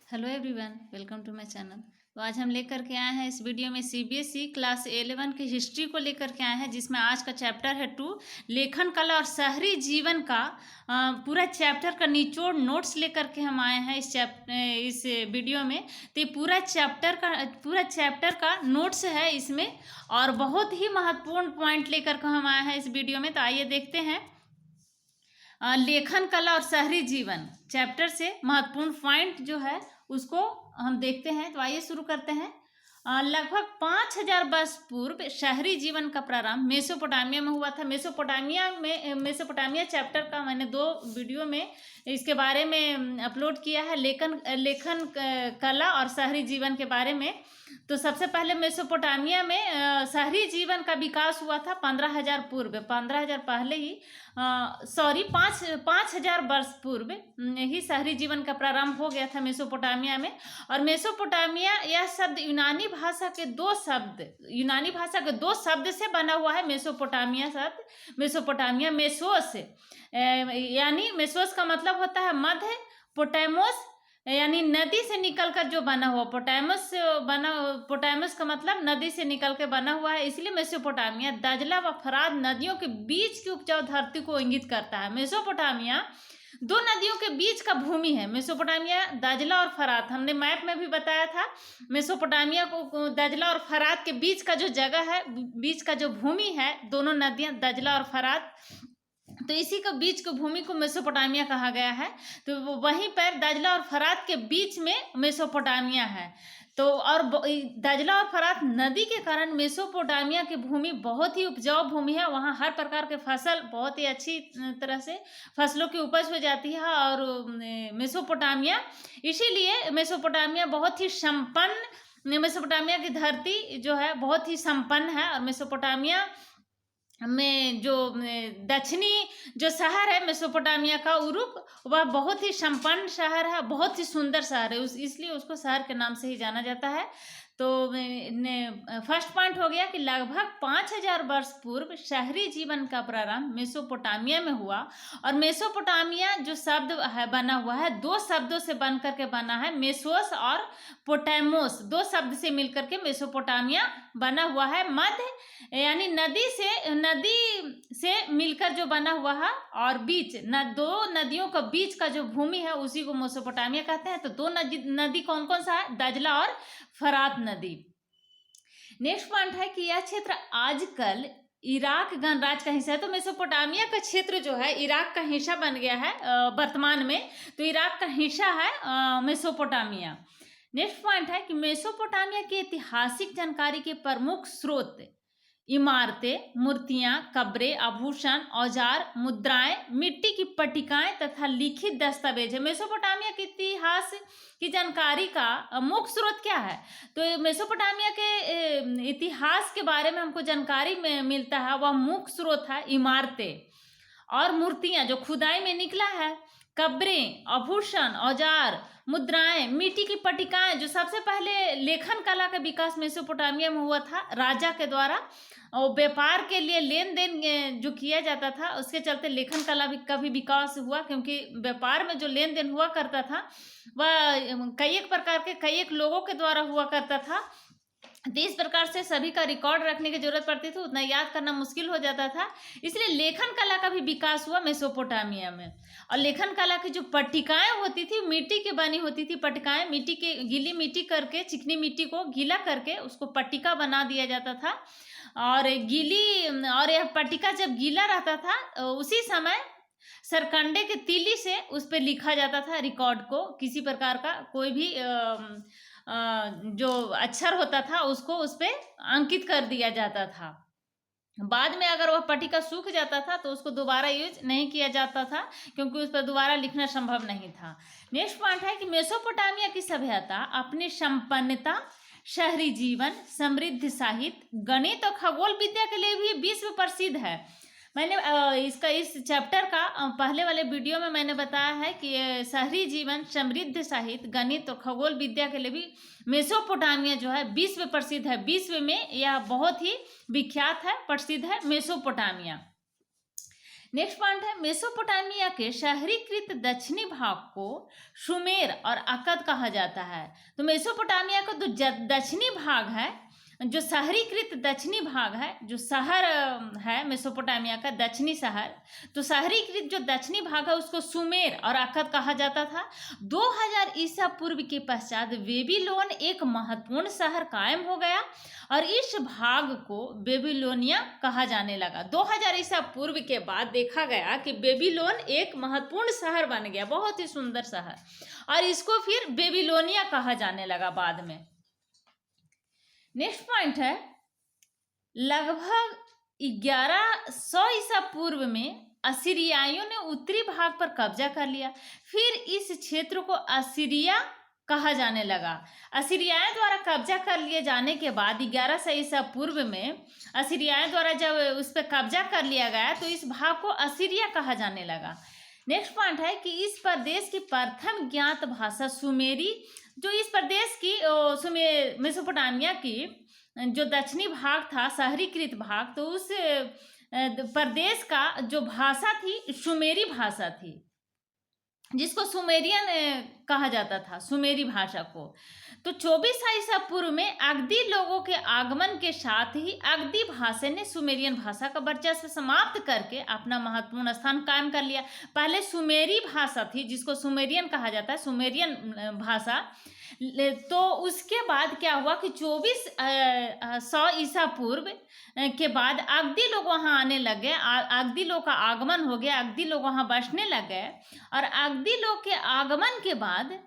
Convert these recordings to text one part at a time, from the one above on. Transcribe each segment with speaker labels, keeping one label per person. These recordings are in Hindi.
Speaker 1: Hello everyone, welcome to my channel. तो आज हम लेकर के आए हैं इस वीडियो में सीबीएसई क्लास 11 की हिस्ट्री को लेकर के आए हैं, जिसमें आज का चैप्टर है 2 लेखन कला और शहरी जीवन का पूरा चैप्टर का निचोड़ नोट्स लेकर के हम आए हैं इस वीडियो में। तो ये पूरा चैप्टर का नोट्स है इसमें, और बहुत ही महत्वपूर्ण पॉइंट लेकर के हम आए हैं इस वीडियो में। तो आइए देखते हैं लेखन कला और शहरी जीवन चैप्टर से महत्वपूर्ण पॉइंट जो है उसको हम देखते हैं। तो आइए शुरू करते हैं। लगभग 5000 वर्ष पूर्व शहरी जीवन का प्रारंभ मेसोपोटामिया में हुआ था। मेसोपोटामिया चैप्टर का मैंने 2 वीडियो में इसके बारे में अपलोड किया है, लेखन कला और शहरी जीवन के बारे में। तो सबसे पहले मेसोपोटामिया में शहरी जीवन का विकास हुआ था 15,000 पूर्व, 15,000 पहले ही 5,000 वर्ष पूर्व ही शहरी जीवन का प्रारंभ हो गया था मेसोपोटामिया में। और मेसोपोटामिया यह शब्द यूनानी भाषा के दो शब्द से बना हुआ है। मेसोपोटामिया मेसोस यानी मेसोस का मतलब होता है मध्य, पोटामोस यानी नदी से निकलकर जो बना हुआ, पोटामस का मतलब नदी से निकल के बना हुआ है, इसलिए मेसोपोटामिया दजला व फरात नदियों के बीच की उपजाऊ धरती को इंगित करता है। मेसोपोटामिया 2 नदियों के बीच का भूमि है। मेसोपोटामिया दजला और फरात, हमने मैप में भी बताया था। मेसोपोटामिया को दजला और फरात के बीच का जो जगह है, बीच का जो भूमि है, दोनों नदियां दजला और फरात, तो इसी के बीच की भूमि को मेसोपोटामिया कहा गया है। तो वहीं पर दजला और फरात के बीच में मेसोपोटामिया है। तो और दजला और फरात नदी के कारण मेसोपोटामिया की भूमि बहुत ही उपजाऊ भूमि है। वहाँ हर प्रकार के फसल बहुत ही अच्छी तरह से फसलों की उपज हो जाती है। और इसीलिए मेसोपोटामिया बहुत ही संपन्न, मेसोपोटामिया की धरती जो है बहुत ही संपन्न है। और मेसोपोटामिया में जो दक्षिणी जो शहर है मेसोपोटामिया का, उरुक, वह बहुत ही संपन्न शहर है, बहुत ही सुंदर शहर है, इसलिए उसको शहर के नाम से ही जाना जाता है। तो फर्स्ट पॉइंट हो गया कि लगभग 5,000 वर्ष पूर्व शहरी जीवन का प्रारंभ मेसोपोटामिया में हुआ। और मेसोपोटामिया जो शब्द है बना हुआ है 2 शब्दों से बन करके बना है, मेसोस और पोटामोस, 2 शब्द से मिलकर के मेसोपोटामिया बना हुआ है। मध्य यानी नदी से मिलकर जो बना हुआ है, और बीच 2 नदियों का बीच का जो भूमि है उसी को मेसोपोटामिया कहते हैं। तो 2 नदी कौन कौन सा है? दजला और फरात नदी। नेक्स्ट पॉइंट है कि यह क्षेत्र आजकल इराक गणराज्य का हिस्सा है। तो मेसोपोटामिया का क्षेत्र जो है इराक का हिस्सा बन गया है वर्तमान में। तो इराक का हिस्सा है मेसोपोटामिया। नेक्स्ट पॉइंट है कि मेसोपोटामिया की ऐतिहासिक जानकारी के प्रमुख स्रोत इमारतें, मूर्तियां, कब्रें, आभूषण, औजार, मुद्राएं, मिट्टी की पट्टिकाएं तथा लिखित दस्तावेज है। मेसोपोटामिया के इतिहास की जानकारी का मुख्य स्रोत क्या है? तो मेसोपोटामिया के इतिहास के बारे में हमको जानकारी में मिलता है, वह मुख्य स्रोत है इमारतें और मूर्तियां जो खुदाई में निकला है, कब्रें, आभूषण, औजार, मुद्राएं, मिट्टी की पट्टिकाएं। जो सबसे पहले लेखन कला का विकास मेसोपोटामिया में हुआ था राजा के द्वारा, और व्यापार के लिए लेन देन जो किया जाता था उसके चलते लेखन कला का भी विकास हुआ, क्योंकि व्यापार में जो लेन देन हुआ करता था वह कई एक प्रकार के कई एक लोगों के द्वारा हुआ करता था। तो इस प्रकार से सभी का रिकॉर्ड रखने की जरूरत पड़ती थी, उतना याद करना मुश्किल हो जाता था, इसलिए लेखन कला का भी विकास हुआ मेसोपोटामिया में। और लेखन कला की जो पट्टिकाएं होती थी मिट्टी की बनी होती थी, पट्टिकाएं मिट्टी के गीली मिट्टी करके, चिकनी मिट्टी को गीला करके उसको पट्टिका बना दिया जाता था। और यह पट्टिका जब गीला रहता था उसी समय सरकंडे के तीली से उस पर लिखा जाता था रिकॉर्ड को, किसी प्रकार का कोई भी जो अक्षर होता था उसको उस पर अंकित कर दिया जाता था। बाद में अगर वह पट्टिका सूख जाता था तो उसको दोबारा यूज नहीं किया जाता था, क्योंकि उस पर दोबारा लिखना संभव नहीं था। नेक्स्ट पॉइंट है कि मेसोपोटामिया की सभ्यता अपनी संपन्नता, शहरी जीवन, समृद्ध साहित्य, गणित और खगोल विद्या के लिए भी विश्व प्रसिद्ध है। मैंने इस चैप्टर का पहले वाले वीडियो में मैंने बताया है कि शहरी जीवन, समृद्ध साहित्य, गणित और खगोल विद्या के लिए भी मेसोपोटामिया जो है विश्व प्रसिद्ध है। विश्व में यह बहुत ही विख्यात है, प्रसिद्ध है मेसोपोटामिया। नेक्स्ट पॉइंट है मेसोपोटामिया के शहरीकृत दक्षिणी भाग को सुमेर और अक्कद कहा जाता है। तो मेसोपोटामिया का जो दक्षिणी भाग है, जो शहरीकृत दक्षिणी भाग है, जो शहर है मेसोपोटामिया का दक्षिणी शहर, तो शहरीकृत जो दक्षिणी भाग है उसको सुमेर और अक्कद कहा जाता था। 2000 ईसा पूर्व के पश्चात बेबीलोन एक महत्वपूर्ण शहर कायम हो गया और इस भाग को बेबीलोनिया कहा जाने लगा। 2000 ईसा पूर्व के बाद देखा गया कि बेबीलोन एक महत्वपूर्ण शहर बन गया, बहुत ही सुंदर शहर, और इसको फिर बेबीलोनिया कहा जाने लगा बाद में। नेक्स्ट पॉइंट है लगभग 1100 ईसा पूर्व में असीरियाइयों ने उत्तरी भाग पर कब्जा कर लिया। फिर इस क्षेत्र को असीरिया कहा जाने लगा। असीरियाओं द्वारा कब्जा कर लिए जाने के बाद 1100 ईसा पूर्व में असीरियाओं द्वारा जब उस पर कब्जा कर लिया गया तो इस भाग को असीरिया कहा जाने लगा। नेक्स्ट पॉइंट है कि इस प्रदेश की प्रथम ज्ञात भाषा सुमेरी, जो इस प्रदेश की मेसोपोटामिया की जो दक्षिणी भाग था, शहरीकृत भाग, तो उस प्रदेश का जो भाषा थी सुमेरी भाषा थी, जिसको सुमेरियन कहा जाता था, सुमेरी भाषा को। तो 24 ईसा पूर्व में अगदी लोगों के आगमन के साथ ही अगदी भाषा ने सुमेरियन भाषा का वर्चस्व समाप्त करके अपना महत्वपूर्ण स्थान कायम कर लिया। पहले सुमेरी भाषा थी जिसको सुमेरियन कहा जाता है, सुमेरियन भाषा। तो उसके बाद क्या हुआ कि 2400 ईसा पूर्व के बाद अगदी लोग वहाँ आने लग गए, अगदी लोग का आगमन हो गया, अगदी लोग वहाँ बसने लग गए, और अगदी लोग के आगमन के बाद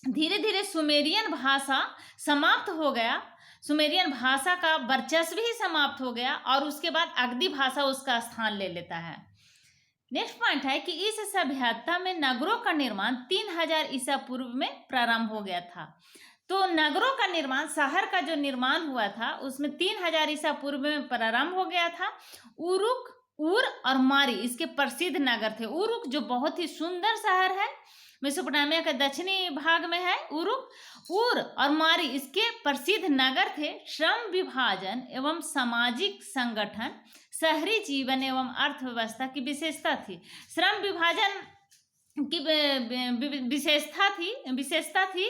Speaker 1: धीरे धीरे सुमेरियन भाषा समाप्त हो गया, सुमेरियन भाषा का वर्चस्व ही समाप्त हो गया, और उसके बाद अगदी भाषा उसका स्थान ले लेता है। नेक्स्ट पॉइंट है कि इस सभ्यता में नगरों का निर्माण 3000 ईसा पूर्व में प्रारंभ हो गया था। तो नगरों का निर्माण, शहर का जो निर्माण हुआ था उसमें 3000 ईसा पूर्व में प्रारंभ हो गया था। उरुक, उर और मारी इसके प्रसिद्ध नगर थे। उरुक जो बहुत ही सुंदर शहर है, मेसोपोटामिया के दक्षिणी भाग में है उरुक। उर और मारी इसके प्रसिद्ध नगर थे। श्रम विभाजन एवं सामाजिक संगठन, शहरी जीवन एवं अर्थव्यवस्था की विशेषता थी। श्रम विभाजन की विशेषता थी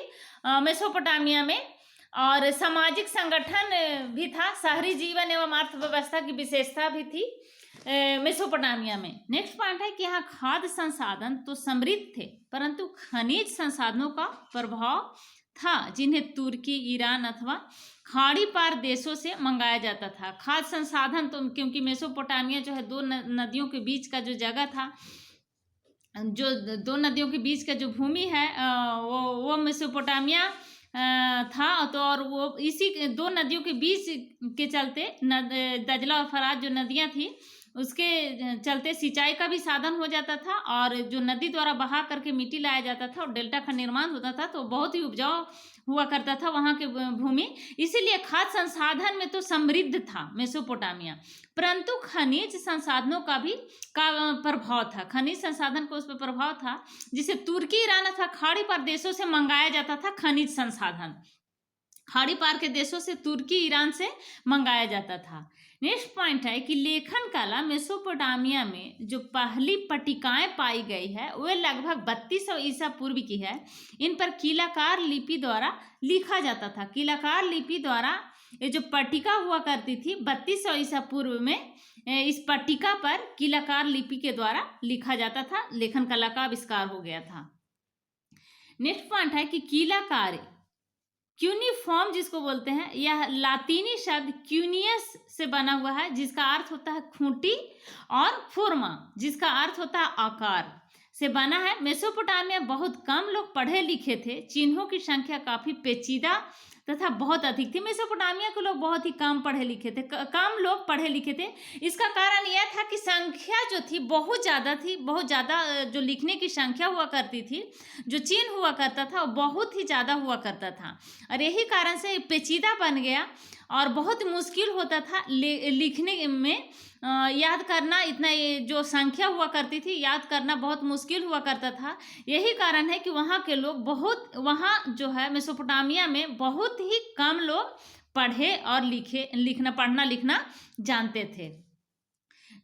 Speaker 1: मेसोपोटामिया में, और सामाजिक संगठन भी था, शहरी जीवन एवं अर्थव्यवस्था की विशेषता भी थी मेसोपोटामिया में। नेक्स्ट पॉइंट है कि यहाँ खाद्य संसाधन तो समृद्ध थे, परंतु खनिज संसाधनों का प्रभाव था जिन्हें तुर्की, ईरान अथवा खाड़ी पार देशों से मंगाया जाता था। खाद्य संसाधन तो क्योंकि मेसोपोटामिया जो है दो नदियों के बीच का जो जगह था, जो दो नदियों के बीच का जो भूमि है वो मेसोपोटामिया था। तो और वो इसी दो नदियों के बीच के चलते दजला और फरात जो नदियां थी उसके चलते सिंचाई का भी साधन हो जाता था, और जो नदी द्वारा बहा करके मिट्टी लाया जाता था और डेल्टा का निर्माण होता था, तो बहुत ही उपजाऊ हुआ करता था वहाँ के भूमि। इसीलिए खाद्य संसाधन में तो समृद्ध था मेसोपोटामिया, परंतु खनिज संसाधनों का प्रभाव था। खनिज संसाधन को उस पर प्रभाव था जिसे तुर्की, ईरान अथवा खाड़ी पार देशों से मंगाया जाता था। खनिज संसाधन खाड़ी पार के देशों से, तुर्की, ईरान से मंगाया जाता था। नेक्स्ट पॉइंट है कि लेखन कला मेसोपोटामिया में जो पहली पट्टिकाएं पाई गई है वे लगभग 3200 ईसा पूर्व की है। इन पर कीलाकार लिपि द्वारा लिखा जाता था। कीलाकार लिपि द्वारा ये जो पट्टिका हुआ करती थी 3200 ईसा पूर्व में, इस पट्टिका पर कीलाकार लिपि के द्वारा लिखा जाता था। लेखन कला का आविष्कार हो गया था। नेक्स्ट पॉइंट है कि कीलाकार क्यूनिफॉर्म जिसको बोलते हैं, यह लातीनी शब्द क्यूनियस से बना हुआ है जिसका अर्थ होता है खूंटी, और फोर्मा जिसका अर्थ होता है आकार, से बना है। मेसोपोटामिया बहुत कम लोग पढ़े लिखे थे। चिन्हों की संख्या काफी पेचीदा तथा बहुत अधिक थी। मेसोपोटामिया के लोग बहुत ही कम पढ़े लिखे थे, कम लोग पढ़े लिखे थे। इसका कारण यह था कि संख्या जो थी बहुत ज़्यादा थी, बहुत ज़्यादा जो लिखने की संख्या हुआ करती थी, जो चिन्ह हुआ करता था वो बहुत ही ज़्यादा हुआ करता था, और यही कारण से पेचीदा बन गया और बहुत मुश्किल होता था लिखने में। याद करना, इतना जो संख्या हुआ करती थी याद करना बहुत मुश्किल हुआ करता था। यही कारण है कि वहाँ के लोग वहाँ जो है मेसोपोटामिया में बहुत ही कम लोग पढ़े और पढ़ना लिखना जानते थे।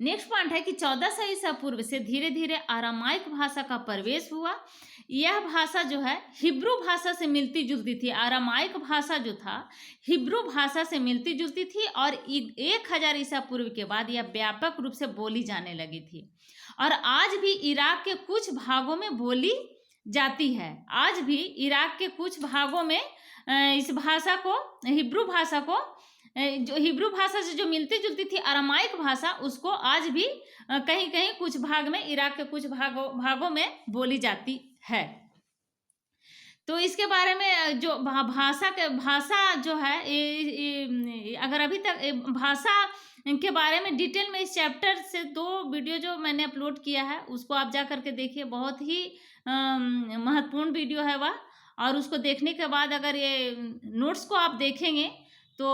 Speaker 1: नेक्स्ट पॉइंट है कि 1400 ईसा पूर्व से धीरे धीरे आरामाइक भाषा का प्रवेश हुआ। यह भाषा जो है हिब्रू भाषा से मिलती जुलती थी। आरामाइक भाषा जो था हिब्रू भाषा से मिलती जुलती थी और 1000 ईसा पूर्व के बाद यह व्यापक रूप से बोली जाने लगी थी और आज भी इराक के कुछ भागों में बोली जाती है। आज भी इराक के कुछ भागों में इस भाषा को, हिब्रू भाषा को, जो हिब्रू भाषा से जो मिलती जुलती थी अरामाइक भाषा, उसको आज भी कहीं कहीं कुछ भाग में, इराक के कुछ भागों में बोली जाती है। तो इसके बारे में जो भाषा जो है अगर अभी तक भाषा के बारे में डिटेल में इस चैप्टर से 2 वीडियो जो मैंने अपलोड किया है उसको आप जा करके देखिए। बहुत ही महत्वपूर्ण वीडियो है वह, और उसको देखने के बाद अगर ये नोट्स को आप देखेंगे तो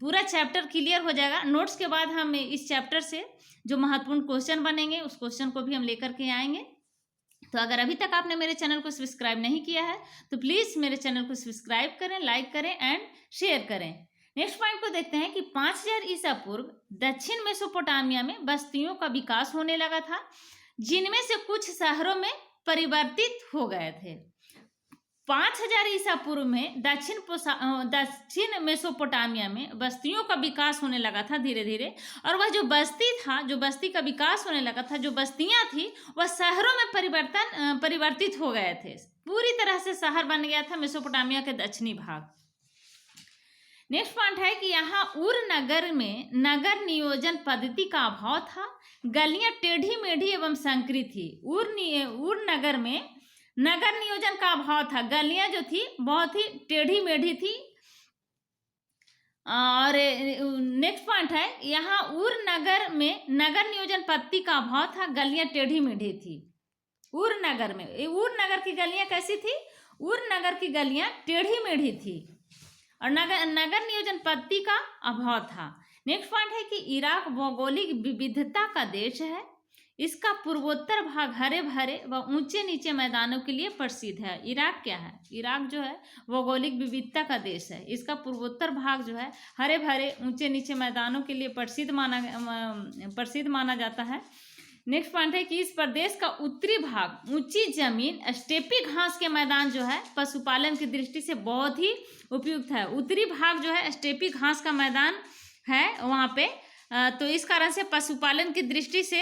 Speaker 1: पूरा चैप्टर क्लियर हो जाएगा। नोट्स के बाद हम इस चैप्टर से जो महत्वपूर्ण क्वेश्चन बनेंगे उस क्वेश्चन को भी हम लेकर के आएंगे। तो अगर अभी तक आपने मेरे चैनल को सब्सक्राइब नहीं किया है तो प्लीज़ मेरे चैनल को सब्सक्राइब करें, लाइक करें एंड शेयर करें। नेक्स्ट पॉइंट को देखते हैं कि 5000 ईसा पूर्व दक्षिण मेसोपोटामिया में बस्तियों का विकास होने लगा था, जिनमें से कुछ शहरों में परिवर्तित हो गए थे। 5000 ईसा पूर्व में दक्षिण मेसोपोटामिया में बस्तियों का विकास होने लगा था धीरे धीरे, और वह जो बस्ती था, जो बस्ती का विकास होने लगा था, जो बस्तियां थी वह शहरों में परिवर्तित हो गए थे। पूरी तरह से शहर बन गया था मेसोपोटामिया के दक्षिणी भाग। नेक्स्ट पॉइंट है कि यहाँ उर नगर में नगर नियोजन पद्धति का अभाव था। गलियां टेढ़ी मेढ़ी एवं संकरी थी। उर नगर में नगर नियोजन का अभाव था। गलियां जो थी बहुत ही टेढ़ी मेढ़ी थी। और नेक्स्ट पॉइंट है यहाँ उर नगर में नगर नियोजन पद्धति का अभाव था। गलियां टेढ़ी मेढ़ी थी उर नगर में। उर नगर की गलियां कैसी थी? उर नगर की गलियां टेढ़ी मेढ़ी थी और नगर नियोजन पद्धति का अभाव था। नेक्स्ट पॉइंट है कि इराक भौगोलिक विविधता का देश है। इसका पूर्वोत्तर भाग हरे भरे व ऊंचे नीचे मैदानों के लिए प्रसिद्ध है। इराक क्या है? इराक जो है भौगोलिक विविधता का देश है। इसका पूर्वोत्तर भाग जो है हरे भरे ऊंचे नीचे मैदानों के लिए प्रसिद्ध माना जाता है। नेक्स्ट पॉइंट है कि इस प्रदेश का उत्तरी भाग ऊंची जमीन, स्टेपी घास के मैदान जो है पशुपालन की दृष्टि से बहुत ही उपयुक्त है। उत्तरी भाग जो है स्टेपी घास का मैदान है वहाँ पे, तो इस कारण से पशुपालन की दृष्टि से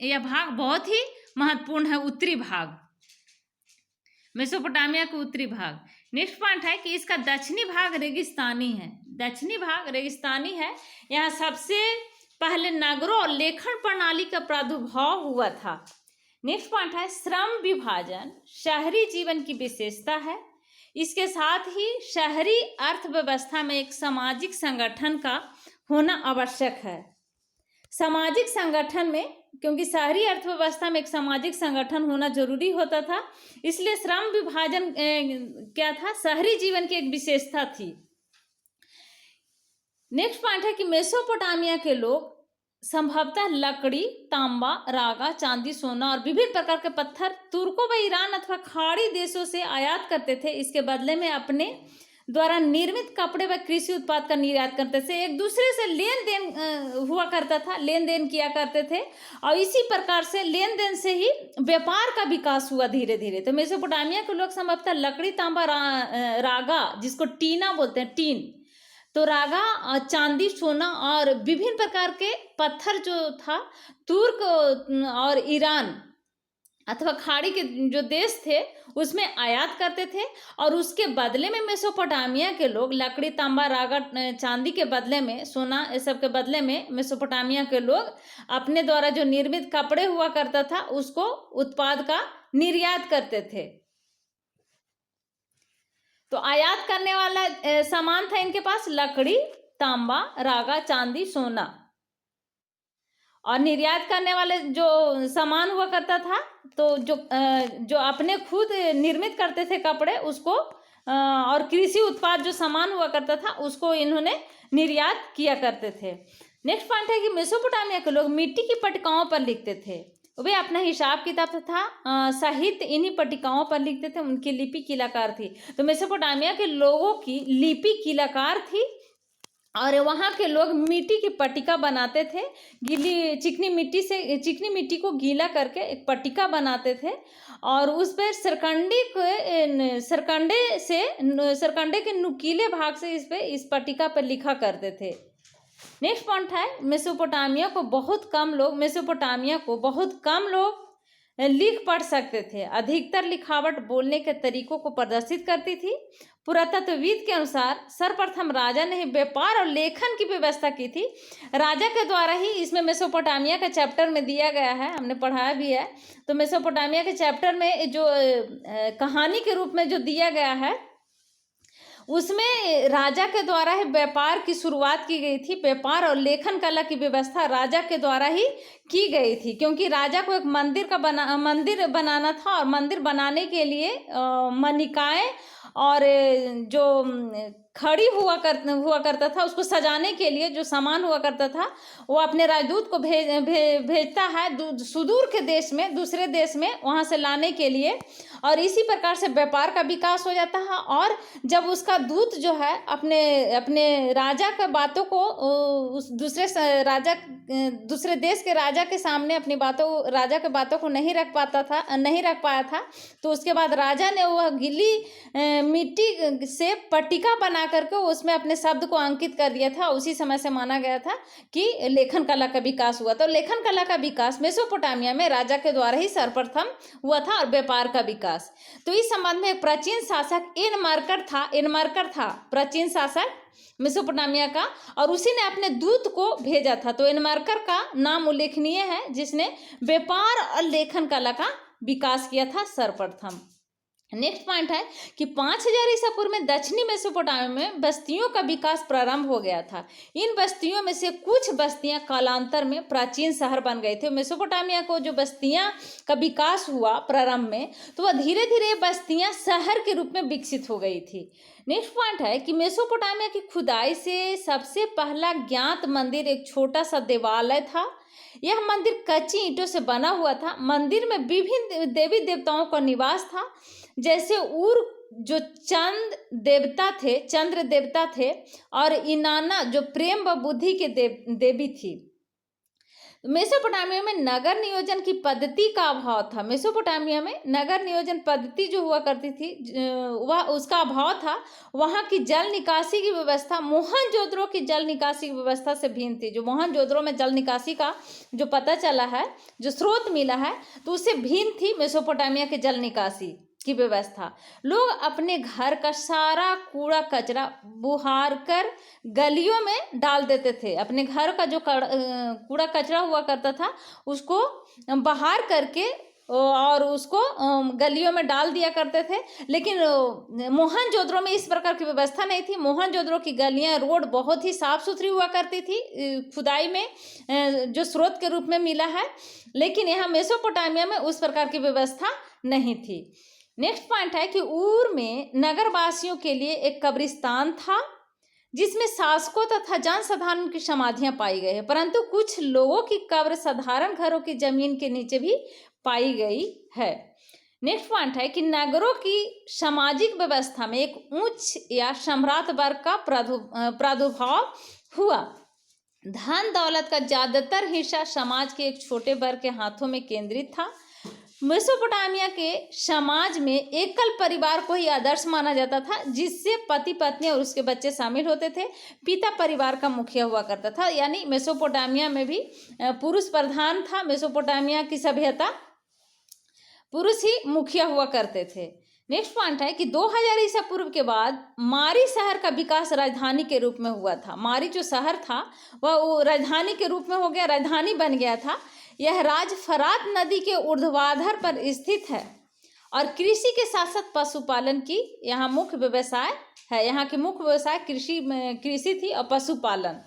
Speaker 1: यह भाग बहुत ही महत्वपूर्ण है। उत्तरी भाग, मेसोपोटामिया का उत्तरी भाग। नेक्स्ट पॉइंट है कि इसका दक्षिणी भाग रेगिस्तानी है। दक्षिणी भाग रेगिस्तानी है। यहाँ सबसे पहले नगरों और लेखन प्रणाली का प्रादुर्भाव हुआ था। नेक्स्ट पॉइंट है श्रम विभाजन शहरी जीवन की विशेषता है। इसके साथ ही शहरी अर्थव्यवस्था में एक सामाजिक संगठन का होना आवश्यक है। सामाजिक संगठन में, क्योंकि शहरी अर्थव्यवस्था में एक सामाजिक संगठन होना जरूरी होता था, इसलिए श्रम विभाजन क्या था? शहरी जीवन की एक विशेषता थी। नेक्स्ट पॉइंट है कि मेसोपोटामिया के लोग संभवतः लकड़ी, तांबा, रागा, चांदी, सोना और विभिन्न प्रकार के पत्थर तुर्कों व ईरान अथवा खाड़ी देशों से आयात करते थे। इसके बदले में अपने द्वारा निर्मित कपड़े व कृषि उत्पाद का निर्यात करते थे। एक दूसरे से लेन देन हुआ करता था, लेन देन किया करते थे, और इसी प्रकार से लेन देन से ही व्यापार का विकास हुआ धीरे धीरे। तो मेसोपोटामिया के लोग संभवतः लकड़ी, तांबा, रागा, जिसको टीना बोलते हैं, टीन, तो रागा, चांदी, सोना और विभिन्न प्रकार के पत्थर जो था तुर्क और ईरान अथवा खाड़ी के जो देश थे उसमें आयात करते थे, और उसके बदले में मेसोपोटामिया के लोग लकड़ी, तांबा, रागा, चांदी के बदले में, सोना, ये सब के बदले में मेसोपोटामिया के लोग अपने द्वारा जो निर्मित कपड़े हुआ करता था उसको उत्पाद का निर्यात करते थे। तो आयात करने वाला सामान था इनके पास लकड़ी, तांबा, रागा, चांदी, सोना, और निर्यात करने वाले जो सामान हुआ करता था, तो जो अपने खुद निर्मित करते थे कपड़े उसको, और कृषि उत्पाद जो सामान हुआ करता था उसको इन्होंने निर्यात किया करते थे। नेक्स्ट पॉइंट है कि मेसोपोटामिया के लोग मिट्टी की पट्टिकाओं पर लिखते थे। वे अपना हिसाब किताब तथा साहित्य इन्हीं पट्टिकाओं पर लिखते थे। उनकी लिपि कीलाकार थी। तो मेसोपोटामिया के लोगों की लिपि कीलाकार थी
Speaker 2: और वहाँ के लोग मिट्टी की पट्टिका बनाते थे, गीली चिकनी मिट्टी को गीला करके एक पट्टिका बनाते थे और उस पर सरकंडे के नुकीले भाग से इस पट्टिका पर लिखा करते थे। नेक्स्ट पॉइंट है मेसोपोटामिया को बहुत कम लोग लिख पढ़ सकते थे। अधिकतर लिखावट बोलने के तरीकों को प्रदर्शित करती थी। पुरातत्वविद के अनुसार सर्वप्रथम राजा ने व्यापार और लेखन की व्यवस्था की थी। राजा के द्वारा ही, इसमें मेसोपोटामिया के चैप्टर में दिया गया है, हमने पढ़ाया भी है। तो मेसोपोटामिया के चैप्टर में जो कहानी के रूप में जो दिया गया है उसमें राजा के द्वारा ही व्यापार की शुरुआत की गई थी। व्यापार और लेखन कला की व्यवस्था राजा के द्वारा ही की गई थी, क्योंकि राजा को एक मंदिर बनाना था और मंदिर बनाने के लिए मणिकाएं और जो खड़ी हुआ करता था, उसको सजाने के लिए जो सामान हुआ करता था वो अपने राजदूत को भेजता है सुदूर के देश में, दूसरे देश में, वहाँ से लाने के लिए। और इसी प्रकार से व्यापार का विकास हो जाता है। और जब उसका दूत जो है अपने राजा के बातों को उस दूसरे देश के राजा के सामने राजा के बातों को नहीं रख पाया था, तो उसके बाद राजा ने वह गीली मिट्टी से पट्टिका बना करके उसमें अपने शब्द को अंकित कर दिया था। उसी समय से माना गया था कि लेखन कला का विकास हुआ। तो लेखन कला का विकास मेसोपोटामिया में राजा के द्वारा ही सर्वप्रथम हुआ था और व्यापार का विकास। तो इस संबंध में एक प्राचीन शासक इनमरकर था प्राचीन शासक मेसोपोटामिया का, और उसी ने अपने दूत को भेजा था। तो इनमरकर का नाम उल्लेखनीय है, जिसने व्यापार और लेखन कला का विकास किया था सर्वप्रथम। नेक्स्ट पॉइंट है कि 5000 ईसा पूर्व में दक्षिणी मेसोपोटामिया में बस्तियों का विकास प्रारंभ हो गया था। इन बस्तियों में से कुछ बस्तियां कालांतर में प्राचीन शहर बन गए थे। मेसोपोटामिया को जो बस्तियां का विकास हुआ प्रारंभ में, तो वह धीरे धीरे बस्तियां शहर के रूप में विकसित हो गई थी। नेक्स्ट पॉइंट है कि मेसोपोटामिया की खुदाई से सबसे पहला ज्ञात मंदिर एक छोटा सा देवालय था। यह मंदिर कच्ची ईंटों से बना हुआ था। मंदिर में विभिन्न देवी देवताओं का निवास था, जैसे उर जो चंद्र देवता थे और इनाना जो प्रेम व बुद्धि के देवी थी। मेसोपोटामिया में नगर नियोजन की पद्धति का अभाव था। मेसोपोटामिया में नगर नियोजन पद्धति जो हुआ करती थी वह उसका अभाव था। वहाँ की जल निकासी की व्यवस्था मोहनजोदड़ो की जल निकासी की व्यवस्था से भिन्न थी। जो मोहनजोदड़ो में जल निकासी का जो पता चला है, जो स्रोत मिला है, तो उससे भिन्न थी मेसोपोटामिया की जल निकासी की व्यवस्था। लोग अपने घर का सारा कूड़ा कचरा बुहार कर गलियों में डाल देते थे। अपने घर का जो कूड़ा कचरा हुआ करता था उसको बहार करके और उसको गलियों में डाल दिया करते थे। लेकिन मोहनजोदड़ो में इस प्रकार की व्यवस्था नहीं थी। मोहनजोदड़ो की गलियां, रोड बहुत ही साफ सुथरी हुआ करती थी खुदाई में जो स्रोत के रूप में मिला है। लेकिन यहाँ मेसोपोटामिया में उस प्रकार की व्यवस्था नहीं थी। नेक्स्ट पॉइंट है कि ऊर में नगरवासियों के लिए एक कब्रिस्तान था, जिसमें शासकों तथा जनसाधारण की समाधियां पाई गई है, परंतु कुछ लोगों की कब्र साधारण घरों की जमीन के नीचे भी पाई गई है। नेक्स्ट पॉइंट है कि नगरों की सामाजिक व्यवस्था में एक उच्च या सम्राट वर्ग का प्रादुर्भाव हुआ। धन दौलत का ज्यादातर हिस्सा समाज के एक छोटे वर्ग के हाथों में केंद्रित था। मेसोपोटामिया के समाज में एकल परिवार को ही आदर्श माना जाता था, जिससे पति पत्नी और उसके बच्चे शामिल होते थे। पिता परिवार का मुखिया हुआ करता था, यानी मेसोपोटामिया में भी पुरुष प्रधान था। मेसोपोटामिया की सभ्यता पुरुष ही मुखिया हुआ करते थे। नेक्स्ट पॉइंट है कि 2000 ईसा पूर्व के बाद मारी शहर का विकास राजधानी के रूप में हुआ था। मारी जो शहर था वह राजधानी के रूप में हो गया, राजधानी बन गया था। यह राज्य फरात नदी के ऊर्ध्वाधर पर स्थित है और कृषि के साथ साथ पशुपालन की यहाँ मुख्य व्यवसाय है। यहाँ की मुख्य व्यवसाय कृषि थी और पशुपालन।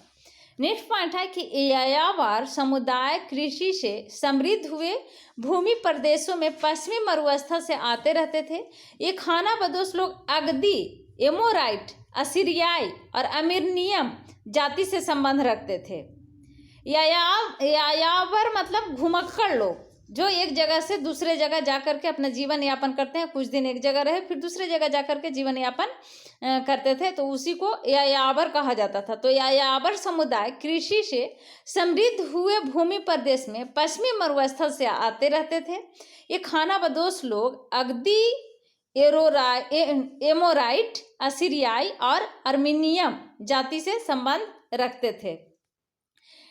Speaker 2: नेक्स्ट पॉइंट है कि यायावर समुदाय कृषि से समृद्ध हुए भूमि प्रदेशों में पश्चिमी मरुस्थल से आते रहते थे। ये खाना बदोश लोग अगदी, एमोराइट, असीरियाई और अमीरनियम जाति से संबंध रखते थे। यायावर मतलब घुमक्कड़ लोग, जो एक जगह से दूसरे जगह जा करके अपना जीवन यापन करते हैं, कुछ दिन एक जगह रहे फिर दूसरे जगह जा करके जीवन यापन करते थे, तो उसी को यायावर कहा जाता था। तो यायावर समुदाय कृषि से समृद्ध हुए भूमि प्रदेश में पश्चिमी मरुस्थल से आते रहते थे। ये खानाबदोश लोग अगदी एमोराइट, असीरियाई और अर्मीनियम जाति से संबंध रखते थे।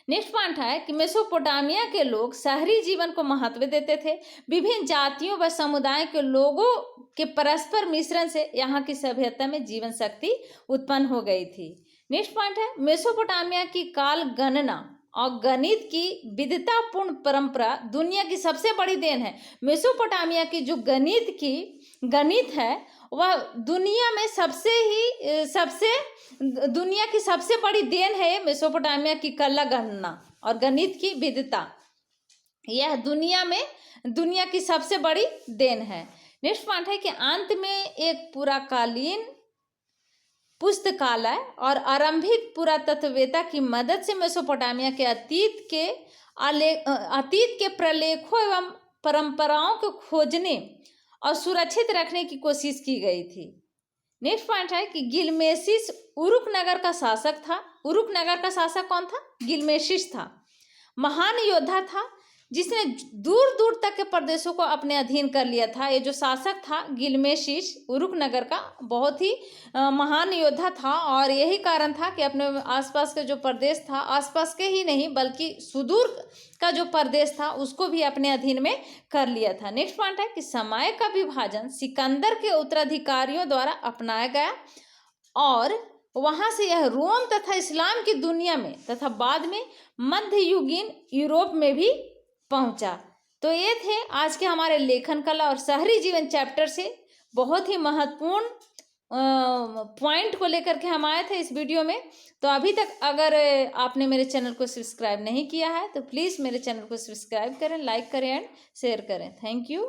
Speaker 2: नेक्स्ट पॉइंट है कि मेसोपोटामिया के लोग शहरी जीवन को महत्व देते थे। विभिन्न जातियों व समुदाय के लोगों के परस्पर मिश्रण से यहाँ की सभ्यता में जीवन शक्ति उत्पन्न हो गई थी। नेक्स्ट पॉइंट है मेसोपोटामिया की काल गणना और गणित की विविधतापूर्ण परंपरा दुनिया की सबसे बड़ी देन है। मेसोपोटामिया की जो गणित है वह दुनिया में दुनिया की सबसे बड़ी देन है। मेसोपोटामिया की कला गणना और गणित की विविधता, यह दुनिया की सबसे बड़ी देन है। नेक्स्ट पॉइंट है कि अंत में एक पुराकालीन पुस्तकालय और आरंभिक पुरातत्ववेत्ता की मदद से मेसोपोटामिया के अतीत के प्रलेखों एवं परंपराओं को खोजने और सुरक्षित रखने की कोशिश की गई थी। नेक्स्ट पॉइंट है कि गिलमेशिस उरुक नगर का शासक था। उरुक नगर का शासक कौन था? गिलमेशिस था। महान योद्धा था जिसने दूर दूर तक के प्रदेशों को अपने अधीन कर लिया था। ये जो शासक था गिलमेशिस उरुक नगर का, बहुत ही महान योद्धा था और यही कारण था कि अपने आसपास के जो प्रदेश था, आसपास के ही नहीं बल्कि सुदूर का जो प्रदेश था उसको भी अपने अधीन में कर लिया था। नेक्स्ट पॉइंट है कि समय का विभाजन सिकंदर के उत्तराधिकारियों द्वारा अपनाया गया और वहाँ से यह रोम तथा इस्लाम की दुनिया में तथा बाद में मध्ययुगीन यूरोप में भी पहुंचा। तो ये थे आज के हमारे लेखन कला और शहरी जीवन चैप्टर से बहुत ही महत्वपूर्ण पॉइंट को लेकर के हम आए थे इस वीडियो में। तो अभी तक अगर आपने मेरे चैनल को सब्सक्राइब नहीं किया है तो प्लीज़ मेरे चैनल को सब्सक्राइब करें, लाइक करें एंड शेयर करें। Thank you.